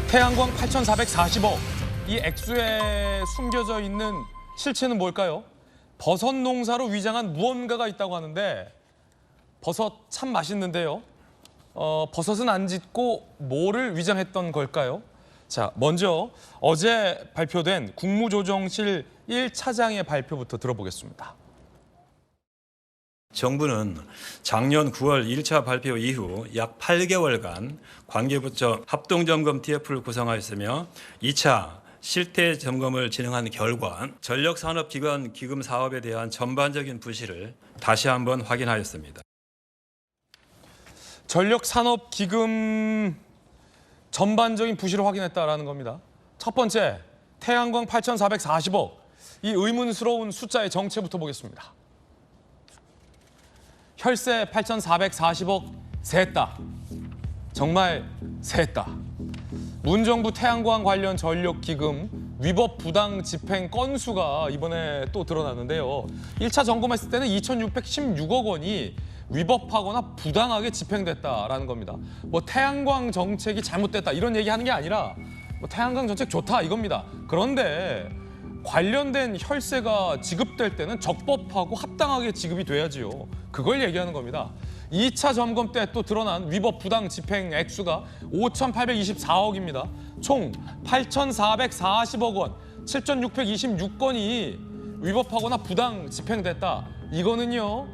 태양광 8,440억. 이 액수에 숨겨져 있는 실체는 뭘까요? 버섯 농사로 위장한 무언가가 있다고 하는데 버섯 참 맛있는데요. 버섯은 안 짓고 뭐를 위장했던 걸까요? 자, 먼저 어제 발표된 국무조정실 1차장의 발표부터 들어보겠습니다. 정부는 작년 9월 1차 발표 이후 약 8개월간 관계부처 합동점검 TF를 구성하였으며 2차 실태 점검을 진행한 결과 전력산업기관 기금 사업에 대한 전반적인 부실을 다시 한번 확인하였습니다. 전력산업기금 전반적인 부실을 확인했다라는 겁니다. 첫 번째, 태양광 8,440억. 이 의문스러운 숫자의 정체부터 보겠습니다. 혈세 8,440억 셌다. 정말 셌다. 문정부 태양광 관련 전력기금 위법 부당 집행 건수가 이번에 또 드러났는데요. 1차 점검했을 때는 2,616억 원이 위법하거나 부당하게 집행됐다라는 겁니다. 뭐 태양광 정책이 잘못됐다 이런 얘기하는 게 아니라 뭐 태양광 정책 좋다 이겁니다. 그런데 관련된 혈세가 지급될 때는 적법하고 합당하게 지급이 돼야지요. 그걸 얘기하는 겁니다. 2차 점검 때 또 드러난 위법 부당 집행 액수가 5,824억입니다. 총 8,440억 원, 7,626건이 위법하거나 부당 집행됐다. 이거는요,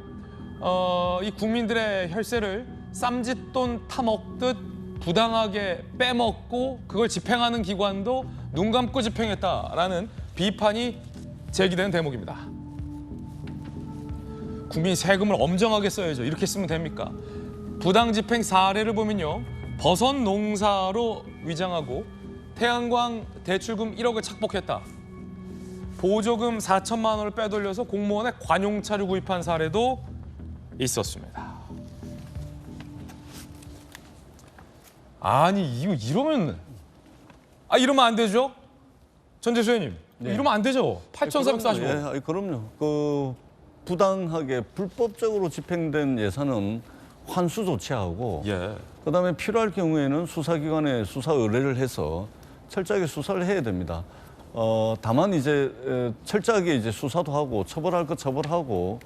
이 국민들의 혈세를 쌈짓돈 타먹듯 부당하게 빼먹고 그걸 집행하는 기관도 눈 감고 집행했다라는 비판이 제기되는 대목입니다. 국민이 세금을 엄정하게 써야죠. 이렇게 쓰면 됩니까? 부당 집행 사례를 보면요. 버섯 농사로 위장하고 태양광 대출금 1억을 착복했다. 보조금 4천만 원을 빼돌려서 공무원의 관용차를 구입한 사례도 있었습니다. 아니 이러면 안 되죠? 전재수님 이러면 안 되죠. 8,440억. 그럼요. 그 부당하게 불법적으로 집행된 예산은 환수 조치하고 그다음에 필요할 경우에는 수사기관에 수사 의뢰를 해서 철저하게 수사를 해야 됩니다. 다만 이제 철저하게 이제 수사도 하고 처벌할 것 처벌하고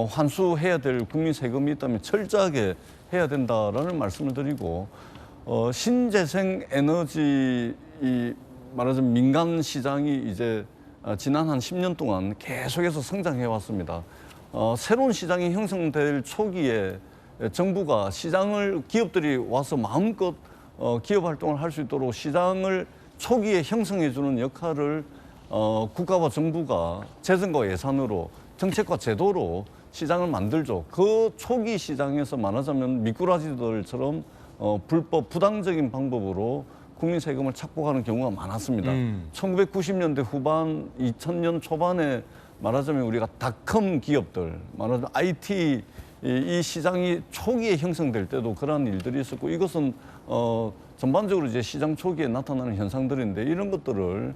환수해야 될 국민 세금이 있다면 철저하게 해야 된다라는 말씀을 드리고 신재생 에너지 말하자면 민간 시장이 이제 지난 한 10년 동안 계속해서 성장해 왔습니다. 새로운 시장이 형성될 초기에 정부가 시장을 기업들이 와서 마음껏 기업 활동을 할 수 있도록 시장을 초기에 형성해 주는 역할을 국가와 정부가 재정과 예산으로 정책과 제도로 시장을 만들죠. 그 초기 시장에서 말하자면 미꾸라지들처럼 불법 부당적인 방법으로 국민 세금을 착복하는 경우가 많았습니다. 1990년대 후반, 2000년 초반에 말하자면 우리가 닷컴 기업들, 말하자면 IT 이 시장이 초기에 형성될 때도 그러한 일들이 있었고 이것은 전반적으로 이제 시장 초기에 나타나는 현상들인데 이런 것들을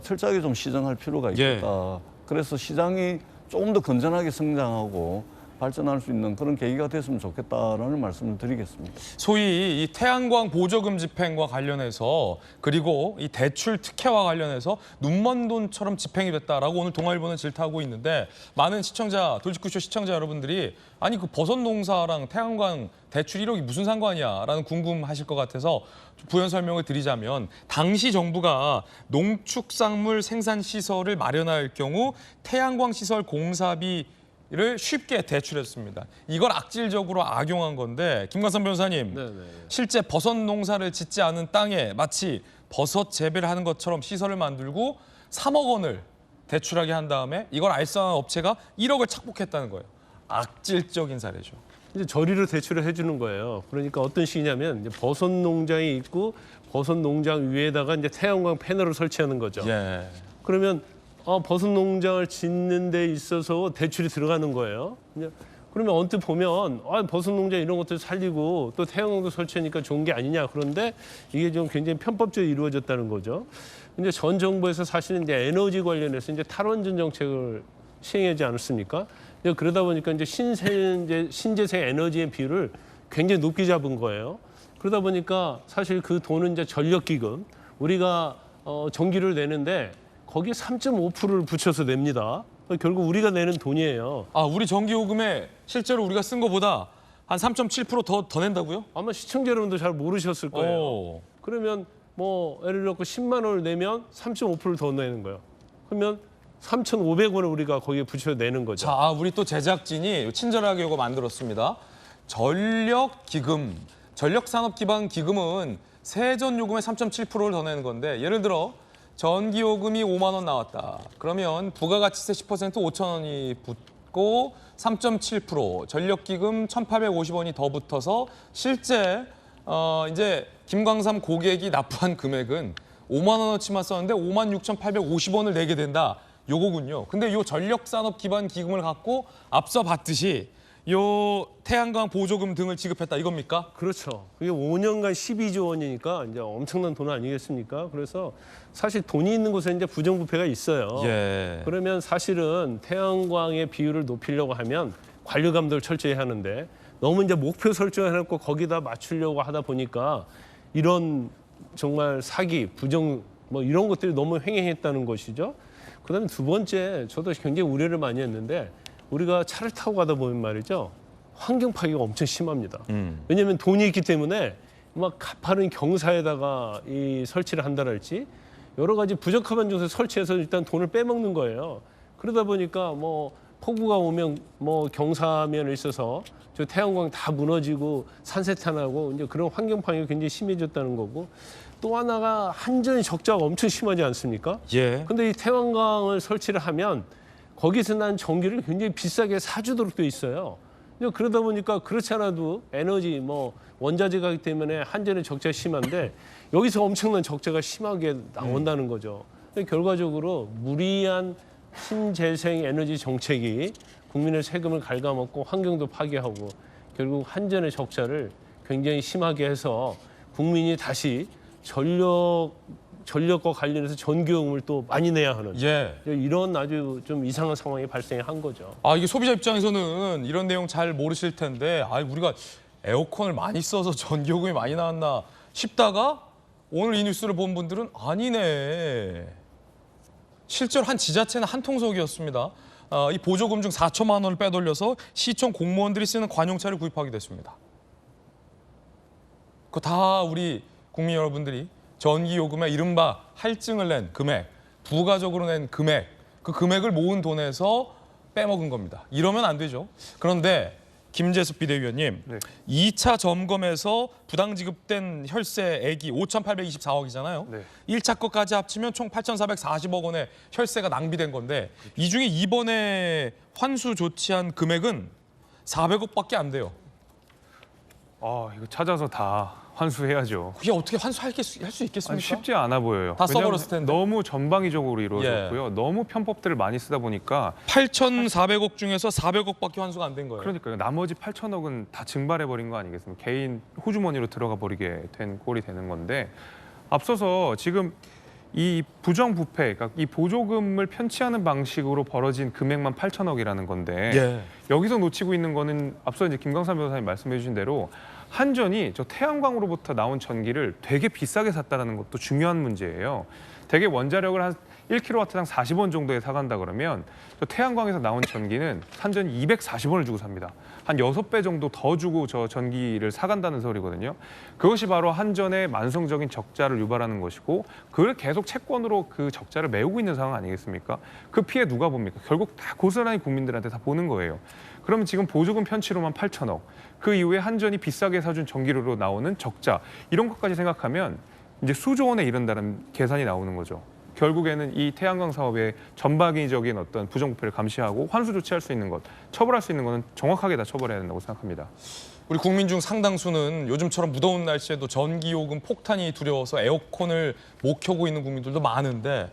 철저하게 좀 시정할 필요가 있겠다. 그래서 시장이 조금 더 건전하게 성장하고 발전할 수 있는 그런 계기가 됐으면 좋겠다라는 말씀을 드리겠습니다. 소위 이 태양광 보조금 집행과 관련해서 그리고 이 대출 특혜와 관련해서 눈먼 돈처럼 집행이 됐다라고 오늘 동아일보는 질타하고 있는데 많은 시청자, 돌직구쇼 시청자 여러분들이 아니 그 버섯 농사랑 태양광 대출 1억이 무슨 상관이야라는 궁금하실 것 같아서 부연 설명을 드리자면 당시 정부가 농축산물 생산 시설을 마련할 경우 태양광 시설 공사비 를 쉽게 대출했습니다. 이걸 악질적으로 악용한 건데 김광선 변호사님, 실제 버섯 농사를 짓지 않은 땅에 마치 버섯 재배를 하는 것처럼 시설을 만들고 3억 원을 대출하게 한 다음에 이걸 알선한 업체가 1억을 착복했다는 거예요. 악질적인 사례죠. 이제 저리로 대출을 해주는 거예요. 그러니까 어떤 식이냐면 이제 버섯 농장이 있고 버섯 농장 위에다가 이제 태양광 패널을 설치하는 거죠. 그러면 버섯 농장을 짓는 데 있어서 대출이 들어가는 거예요. 그러면 언뜻 보면 버섯 농장 이런 것들 살리고 또 태양광도 설치하니까 좋은 게 아니냐. 그런데 이게 좀 굉장히 편법적으로 이루어졌다는 거죠. 이제 전 정부에서 사실은 이제 에너지 관련해서 이제 탈원전 정책을 시행하지 않았습니까? 그러다 보니까 이제 신재생 에너지의 비율을 굉장히 높게 잡은 거예요. 그러다 보니까 사실 그 돈은 이제 전력기금 우리가 전기를 내는데 거기에 3.5%를 붙여서 냅니다. 결국 우리가 내는 돈이에요. 아, 우리 전기요금에 실제로 우리가 쓴 거보다 한 3.7% 더 낸다고요? 아마 시청자 여러분도 잘 모르셨을 거예요. 오. 그러면 뭐 예를 들어 10만 원을 내면 3.5%를 더 내는 거예요. 그러면 3,500원을 우리가 거기에 붙여 내는 거죠. 자, 우리 또 제작진이 친절하게 이거 만들었습니다. 전력기금, 전력산업기반기금은 세전요금의 3.7%를 더 내는 건데 예를 들어 전기요금이 5만 원 나왔다. 그러면 부가가치세 10% 5천 원이 붙고 3.7% 전력기금 1,850원이 더 붙어서 실제 이제 김광삼 고객이 납부한 금액은 5만 원어치만 썼는데 56,850원을 내게 된다. 요거군요. 근데 요 전력산업기반기금을 갖고 앞서 봤듯이 요 태양광 보조금 등을 지급했다 이겁니까? 그렇죠. 그게 5년간 12조 원이니까 이제 엄청난 돈 아니겠습니까? 그래서 사실 돈이 있는 곳에 이제 부정부패가 있어요. 예. 그러면 사실은 태양광의 비율을 높이려고 하면 관리 감독을 철저히 하는데 너무 이제 목표 설정해놓고 거기다 맞추려고 하다 보니까 이런 정말 사기, 부정 뭐 이런 것들이 너무 횡행했다는 것이죠. 그다음에 두 번째, 저도 굉장히 우려를 많이 했는데 우리가 차를 타고 가다 보면 말이죠. 환경 파괴가 엄청 심합니다. 왜냐하면 돈이 있기 때문에 막 가파른 경사에다가 이 설치를 한다랄지 여러 가지 부적합한 곳에 설치해서 일단 돈을 빼먹는 거예요. 그러다 보니까 뭐 폭우가 오면 뭐 경사면에 있어서 저 태양광 다 무너지고 산세탄하고 이제 그런 환경 파괴가 굉장히 심해졌다는 거고 또 하나가 한전 적자가 엄청 심하지 않습니까? 예. 근데 이 태양광을 설치를 하면 거기서 난 전기를 굉장히 비싸게 사주도록 돼 있어요. 그러다 보니까 그렇지 않아도 에너지 뭐 원자재 가격 때문에 한전의 적자가 심한데 여기서 엄청난 적자가 심하게 나온다는 거죠. 결과적으로 무리한 신재생 에너지 정책이 국민의 세금을 갉아먹고 환경도 파괴하고 결국 한전의 적자를 굉장히 심하게 해서 국민이 다시 전력과 관련해서 전기요금을 또 많이 내야 하는 예. 이런 아주 좀 이상한 상황이 발생한 거죠. 아, 이게 소비자 입장에서는 이런 내용 잘 모르실 텐데 우리가 에어컨을 많이 써서 전기요금이 많이 나왔나 싶다가 오늘 이 뉴스를 본 분들은 아니네. 실제로 한 지자체는 한 통속이었습니다. 이 보조금 중 4천만 원을 빼돌려서 시청 공무원들이 쓰는 관용차를 구입하게 됐습니다. 그거 다 우리 국민 여러분들이 전기요금에 이른바 할증을 낸 금액, 부가적으로 낸 금액, 그 금액을 모은 돈에서 빼먹은 겁니다. 이러면 안 되죠. 그런데 김재섭 비대위원님, 네. 2차 점검에서 부당 지급된 혈세액이 5,824억이잖아요. 네. 1차 것까지 합치면 총 8,440억 원의 혈세가 낭비된 건데 이 중에 이번에 환수 조치한 금액은 400억밖에 안 돼요. 이거 찾아서 다 환수해야죠. 그게 어떻게 환수할 수 있겠습니까? 쉽지 않아 보여요. 다 왜냐하면 써버렸을 텐데. 너무 전방위적으로 이루어졌고요. 너무 편법들을 많이 쓰다 보니까 8,400억 중에서 400억밖에 환수가 안 된 거예요. 그러니까요. 나머지 8천억은 다 증발해버린 거 아니겠습니까? 개인 호주머니로 들어가 버리게 된 꼴이 되는 건데 앞서서 지금 이 부정부패, 그러니까 이 보조금을 편취하는 방식으로 벌어진 금액만 8천억이라는 건데 예. 여기서 놓치고 있는 거는 앞서 이제 김광삼 변호사님 말씀해 주신 대로 한전이 저 태양광으로부터 나온 전기를 되게 비싸게 샀다는 것도 중요한 문제예요. 대개 원자력을 한 1kW당 40원 정도에 사간다 그러면 저 태양광에서 나온 전기는 한전이 240원을 주고 삽니다. 한 6배 정도 더 주고 저 전기를 사간다는 소리거든요. 그것이 바로 한전의 만성적인 적자를 유발하는 것이고 그걸 계속 채권으로 그 적자를 메우고 있는 상황 아니겠습니까? 그 피해 누가 봅니까? 결국 다 고스란히 국민들한테 다 보는 거예요. 그러면 지금 보조금 편취로만 8천억, 그 이후에 한전이 비싸게 사준 전기료로 나오는 적자 이런 것까지 생각하면 이제 수조 원에 이른다는 계산이 나오는 거죠. 결국에는 이 태양광 사업의 전방위적인 어떤 부정부패를 감시하고 환수 조치할 수 있는 것, 처벌할 수 있는 것은 정확하게 다 처벌해야 된다고 생각합니다. 우리 국민 중 상당수는 요즘처럼 무더운 날씨에도 전기요금 폭탄이 두려워서 에어컨을 못 켜고 있는 국민들도 많은데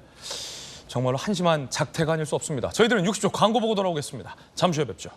정말로 한심한 작태가 아닐 수 없습니다. 저희들은 60초 광고 보고 돌아오겠습니다. 잠시 후에 뵙죠.